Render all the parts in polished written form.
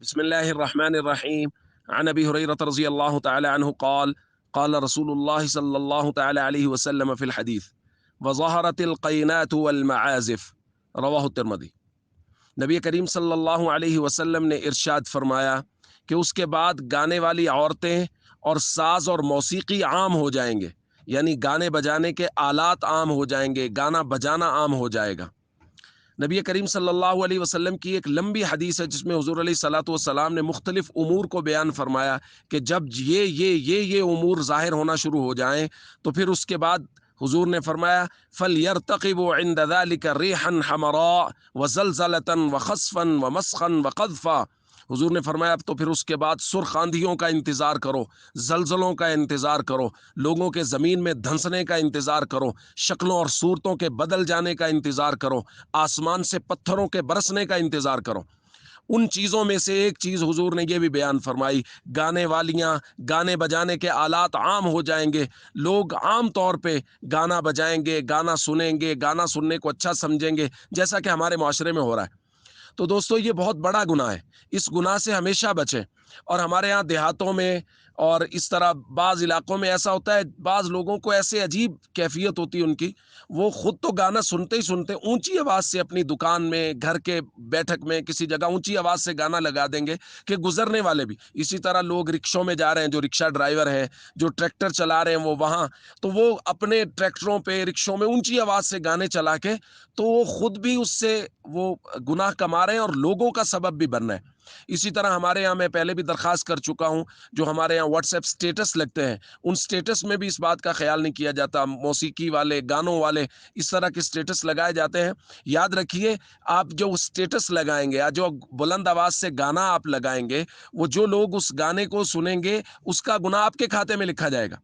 بسم الله الرحمن الرحيم. عن أبي هريرة رضي الله تعالى عنه قال قال رسول الله صلى الله تعالى عليه وسلم في الحديث وظهرت القينات والمعازف رواہ الترمذی۔ نبی کریم صلی اللہ علیہ وسلم نے ارشاد فرمایا کہ اس کے بعد گانے والی عورتیں اور ساز اور موسیقی عام ہو جائیں گے، یعنی گانے بجانے کے آلات عام ہو جائیں گے، گانا بجانا عام ہو جائے گا۔ نبی کریم صلی اللہ علیہ وسلم کی ایک لمبی حدیث ہے جس میں حضور علیہ الصلوۃ والسلام نے مختلف امور کو بیان فرمایا کہ جب یہ امور ظاہر ہونا شروع ہو جائیں تو پھر اس کے بعد حضور نے فرمایا فَلْيَرْتَقِبُوا عِنْدَ ذَلِكَ رِيحًا حَمَرَاءَ وَزَلْزَلَةً وَخَسْفًا وَمَسْخًا وَقَذْفًا۔ حضور نے فرمایا اب تو پھر اس کے بعد سرخ آندھیوں کا انتظار کرو، زلزلوں کا انتظار کرو، لوگوں کے زمین میں دھنسنے کا انتظار کرو، شکلوں اور صورتوں کے بدل جانے کا انتظار کرو، آسمان سے پتھروں کے برسنے کا انتظار کرو۔ ان چیزوں میں سے ایک چیز حضور نے یہ بھی بیان فرمائی، گانے والیاں، گانے بجانے کے آلات عام ہو جائیں گے، لوگ عام طور پہ گانا بجائیں گے، گانا سنیں گے، گانا سننے کو اچھا سمجھیں گے، جیسا کہ ہمارے معاشرے میں ہو رہا ہے۔ تو دوستو یہ بہت بڑا گناہ ہے، اس گناہ سے ہمیشہ بچیں۔ اور ہمارے ہاں دیہاتوں میں اور اس طرح بعض علاقوں میں ایسا ہوتا ہے، بعض لوگوں کو ایسے عجیب کیفیت ہوتی ہے ان کی، وہ خود تو گانا سنتے ہی سنتے اونچی آواز سے اپنی دکان میں، گھر کے بیٹھک میں، کسی جگہ اونچی آواز سے گانا لگا دیں گے کہ گزرنے والے بھی۔ اسی طرح لوگ رکشوں میں جا رہے ہیں، جو رکشہ ڈرائیور ہیں، جو ٹریکٹر چلا رہے ہیں، وہ وہاں تو وہ اپنے ٹریکٹروں پہ، رکشوں میں اونچی آواز سے گانے چلا کے تو وہ خود بھی اس سے وہ گناہ کما رہے ہیں اور لوگوں کا سبب بھی بن رہے ہیں۔ اسی طرح ہمارے یہاں، میں پہلے بھی درخواست کر چکا ہوں، جو ہمارے یہاں واٹس ایپ سٹیٹس لگتے ہیں، ان سٹیٹس میں بھی اس بات کا خیال نہیں کیا جاتا۔ موسیقی والے، گانوں والے اس طرح کے سٹیٹس لگائے جاتے ہیں۔ یاد رکھیے، آپ جو سٹیٹس لگائیں گے یا جو بلند آواز سے گانا آپ لگائیں گے، وہ جو لوگ اس گانے کو سنیں گے اس کا گناہ آپ کے کھاتے میں لکھا جائے گا۔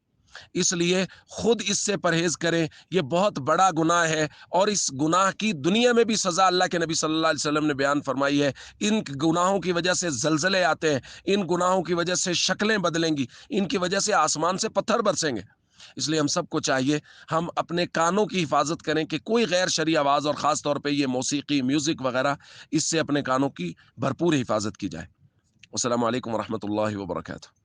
اس لیے خود اس سے پرہیز کریں، یہ بہت بڑا گناہ ہے، اور اس گناہ کی دنیا میں بھی سزا اللہ کے نبی صلی اللہ علیہ وسلم نے بیان فرمائی ہے۔ ان گناہوں کی وجہ سے زلزلے آتے ہیں، ان گناہوں کی وجہ سے شکلیں بدلیں گی، ان کی وجہ سے آسمان سے پتھر برسیں گے۔ اس لیے ہم سب کو چاہیے ہم اپنے کانوں کی حفاظت کریں کہ کوئی غیر شرعی آواز، اور خاص طور پہ یہ موسیقی، میوزک وغیرہ، اس سے اپنے کانوں کی بھرپور حفاظت کی جائے۔ السلام علیکم ورحمۃ اللہ وبرکاتہ۔